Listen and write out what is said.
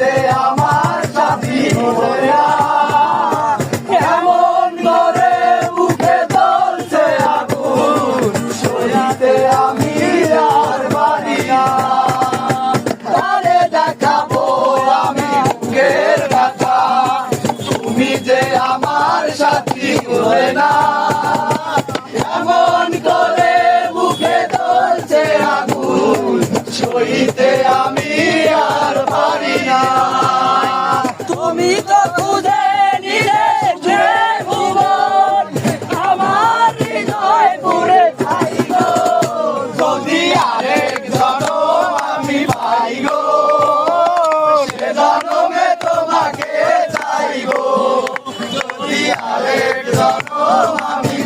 যে আমার সাথী হলো না, এমন করে বুকে জ্বলছে আগুন, সইতে আমি আর পারি না। তারে দেখাবো আমি বুকের ব্যথা, তুমি যে আমার সাথী হলে না, এমন করে বুকে জ্বলছে আগুন, সইতে আমি আর পারি না। তুমি তো খুঁজে নিলে যে ভুবন, আমার হৃদয় পুড়ে ছাই গো, যদি আরেক জনম আমি পাই গো, সে জনমে তোমাকে চাই গো, যদি আরেক জনম আমি